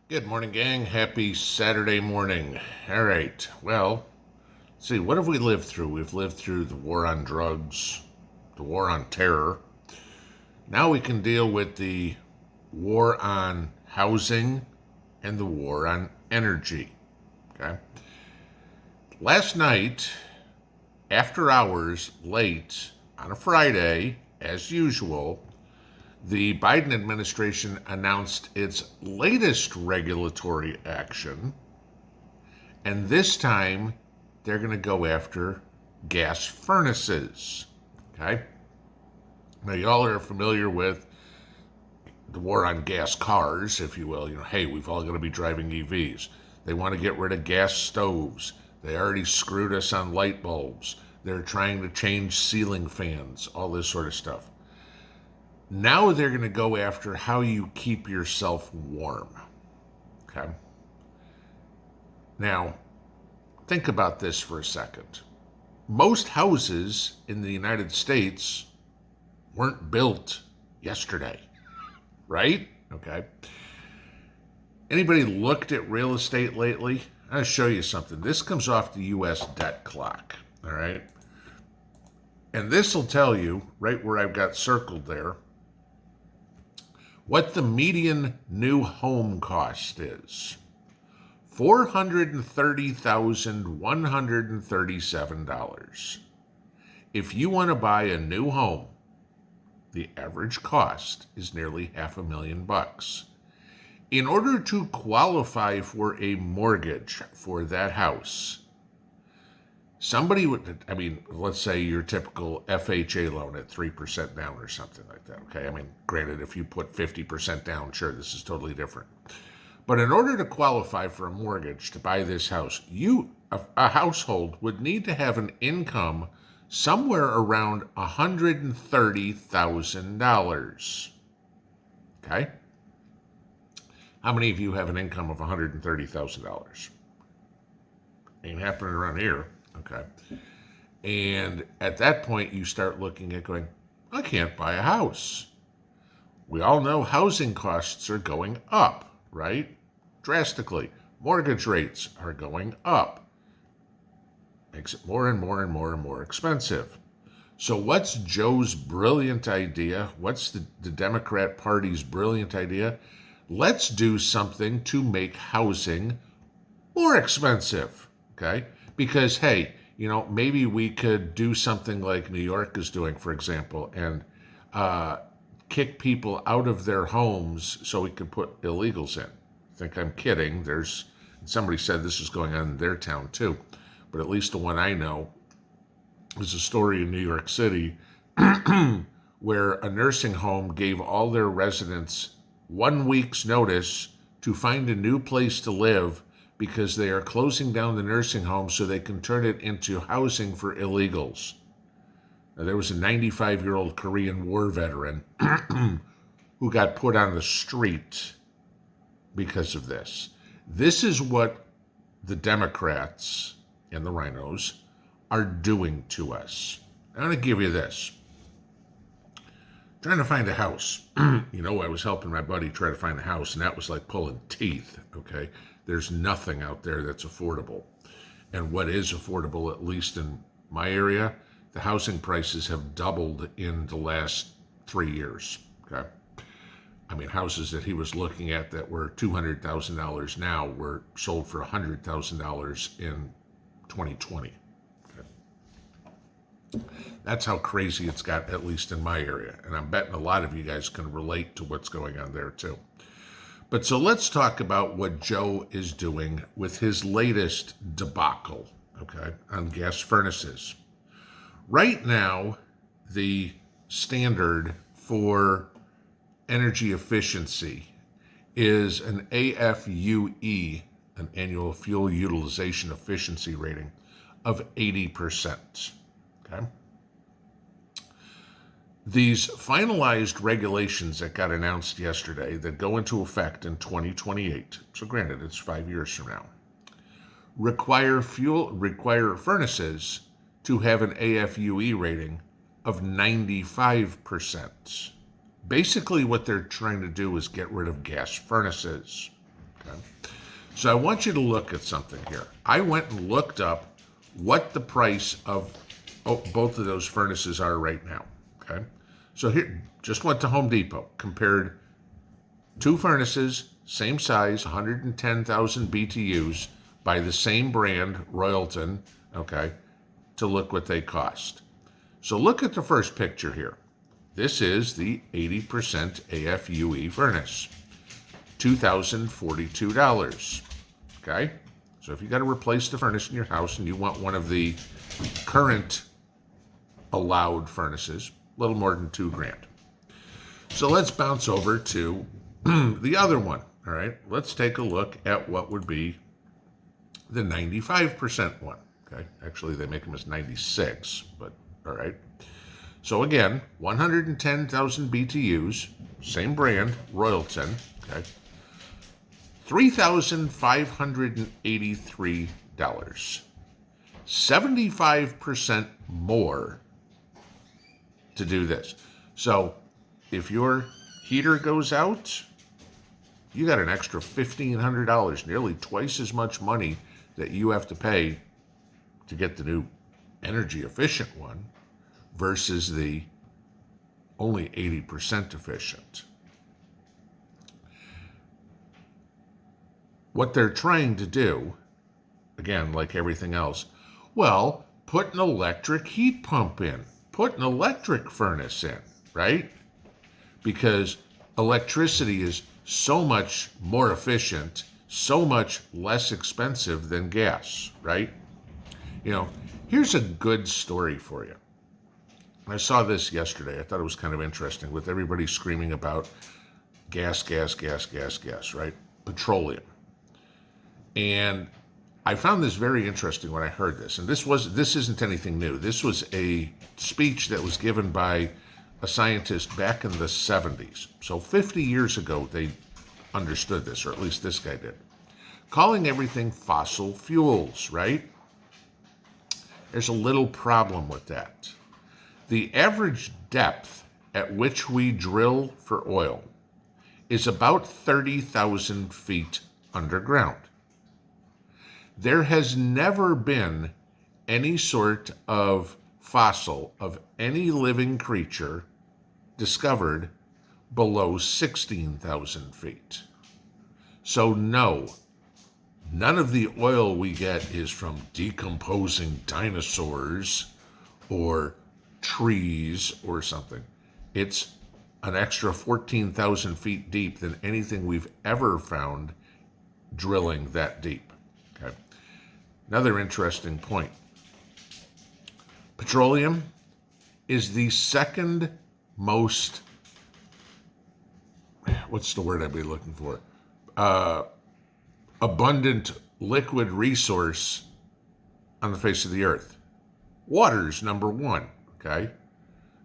Good morning, gang. Happy Saturday morning. All right. Well, let's see. What have we lived through? We've lived through the war on drugs, the war on terror. Now we can deal with the war on housing and the war on energy. Okay. Last night, after hours, late on a Friday, as usual, the Biden administration announced its latest regulatory action, and this time they're going to go after gas furnaces. Okay? Now, y'all are familiar with the war on gas cars, if you will. Hey, we've all got to be driving EVs. They want to get rid of gas stoves. They already screwed us on light bulbs. They're trying to change ceiling fans, all this sort of stuff. Now they're going to go after how you keep yourself warm. Okay? Now, think about this for a second. Most houses in the United States weren't built yesterday, right? Okay. Anybody looked at real estate lately? I'll show you something. This comes off the U.S. debt clock, all right? And this will tell you, right where I've got circled there, what the median new home cost is. $430,137. If you want to buy a new home, the average cost is nearly $500,000. In order to qualify for a mortgage for that house, somebody would, let's say your typical FHA loan at 3% down or something like that, okay? Granted, if you put 50% down, sure, this is totally different. But in order to qualify for a mortgage to buy this house, a household would need to have an income somewhere around $130,000. Okay? How many of you have an income of $130,000? Ain't happening around here. Okay. And at that point, you start looking at going, I can't buy a house. We all know housing costs are going up, right? Drastically. Mortgage rates are going up. Makes it more and more and more and more expensive. So what's Joe's brilliant idea? What's the Democrat Party's brilliant idea? Let's do something to make housing more expensive, okay? Because, hey, maybe we could do something like New York is doing, for example, and kick people out of their homes so we can put illegals in. I think I'm kidding. Somebody said this is going on in their town too, but at least the one I know is a story in New York City where a nursing home gave all their residents 1 week's notice to find a new place to live because they are closing down the nursing home so they can turn it into housing for illegals. Now, there was a 95-year-old Korean War veteran who got put on the street because of this. This is what the Democrats and the rhinos are doing to us. I'm going to give you this. Trying to find a house. I was helping my buddy try to find a house, and that was like pulling teeth, okay? There's nothing out there that's affordable. And what is affordable, at least in my area, the housing prices have doubled in the last 3 years, okay? Houses that he was looking at that were $200,000 now were sold for $100,000 in 2020. That's how crazy it's got, at least in my area. And I'm betting a lot of you guys can relate to what's going on there too. But so let's talk about what Joe is doing with his latest debacle, okay, on gas furnaces. Right now, the standard for energy efficiency is an AFUE, an annual fuel utilization efficiency rating of 80%. Okay. These finalized regulations that got announced yesterday that go into effect in 2028, so granted it's 5 years from now, require furnaces to have an AFUE rating of 95%. Basically what they're trying to do is get rid of gas furnaces. Okay? So I want you to look at something here. I went and looked up what the price of both of those furnaces are right now. Okay? So here, just went to Home Depot, compared two furnaces, same size, 110,000 BTUs, by the same brand, Royalton, okay, to look what they cost. So look at the first picture here. This is the 80% AFUE furnace, $2,042, okay? So if you got to replace the furnace in your house and you want one of the current allowed furnaces, a little more than $2,000. So let's bounce over to the other one, all right? Let's take a look at what would be the 95% one, okay? Actually, they make them as 96, but all right. So again, 110,000 BTUs, same brand, Royalton, okay? $3,583. 75% more to do this. So if your heater goes out, you got an extra $1,500, nearly twice as much money that you have to pay to get the new energy efficient one versus the only 80% efficient. What they're trying to do, again, like everything else, well, put an electric heat pump in, put an electric furnace in, right? Because electricity is so much more efficient, so much less expensive than gas, right? You know, here's a good story for you. I saw this yesterday. I thought it was kind of interesting with everybody screaming about gas, right? Petroleum. And I found this very interesting when I heard this. And this isn't anything new. This was a speech that was given by a scientist back in the 70s. So 50 years ago, they understood this, or at least this guy did. Calling everything fossil fuels, right? There's a little problem with that. The average depth at which we drill for oil is about 30,000 feet underground. There has never been any sort of fossil of any living creature discovered below 16,000 feet. So no, none of the oil we get is from decomposing dinosaurs or trees or something. It's an extra 14,000 feet deep than anything we've ever found drilling that deep. Okay. Another interesting point. Petroleum is the second most, what's the word I'd be looking for? Abundant liquid resource on the face of the earth. Water's number one, okay?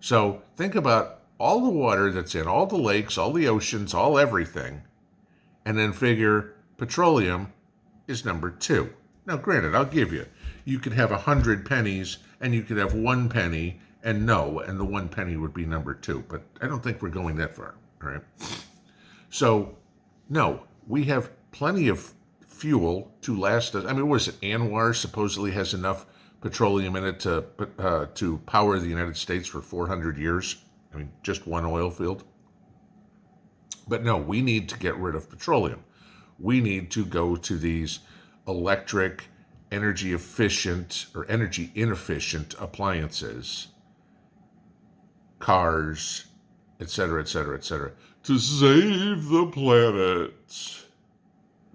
So think about all the water that's in all the lakes, all the oceans, all everything, and then figure petroleum is number two. Now, granted, I'll give you, you could have 100 pennies and you could have 1 penny and the 1 penny would be number two, but I don't think we're going that far, all right? So, no, we have plenty of fuel to last us. I mean, what is it? Anwar supposedly has enough petroleum in it to power the United States for 400 years. I mean, just one oil field. But no, we need to get rid of petroleum. We need to go to these electric, energy efficient or energy inefficient appliances, cars, etc., to save the planet. The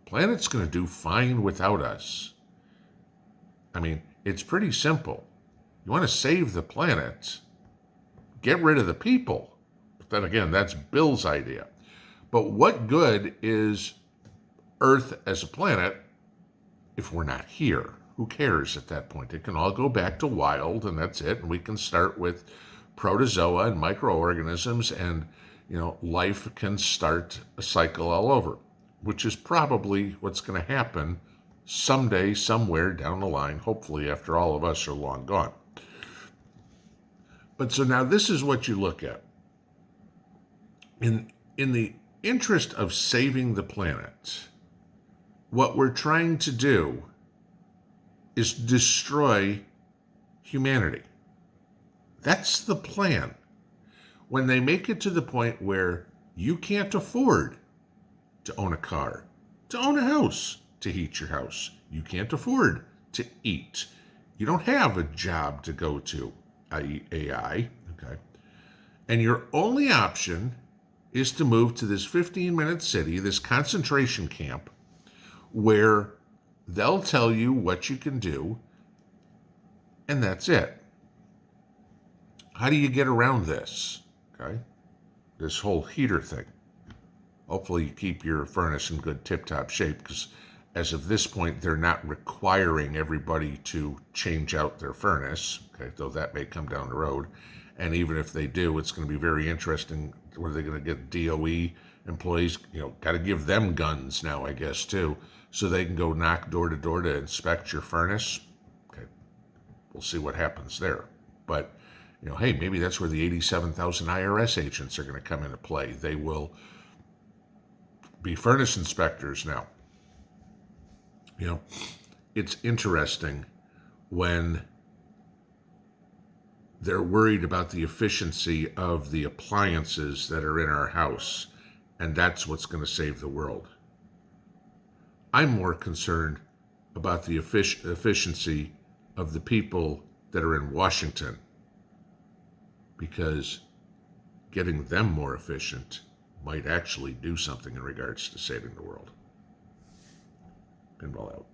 planet's going to do fine without us. I mean, it's pretty simple. You want to save the planet, get rid of the people. But then again, that's Bill's idea. But what good is Earth as a planet if we're not here? Who cares at that point? It can all go back to wild, and that's it. And we can start with protozoa and microorganisms, and life can start a cycle all over, which is probably what's going to happen someday, somewhere down the line, hopefully after all of us are long gone. But so now this is what you look at. In the interest of saving the planet, what we're trying to do is destroy humanity. That's the plan. When they make it to the point where you can't afford to own a car, to own a house, to heat your house, you can't afford to eat, you don't have a job to go to, i.e. AI, okay? And your only option is to move to this 15-minute city, this concentration camp, where they'll tell you what you can do, and that's it. How do you get around this? Okay? This whole heater thing. Hopefully you keep your furnace in good tip-top shape, because as of this point, they're not requiring everybody to change out their furnace, okay, though that may come down the road. And even if they do, it's going to be very interesting. What are they going to get? DOE employees, got to give them guns now, I guess, too, so they can go knock door to door to inspect your furnace. Okay, we'll see what happens there. But, hey, maybe that's where the 87,000 IRS agents are going to come into play. They will be furnace inspectors now. It's interesting when they're worried about the efficiency of the appliances that are in our house, and that's what's going to save the world. I'm more concerned about the efficiency of the people that are in Washington, because getting them more efficient might actually do something in regards to saving the world. Pinball out.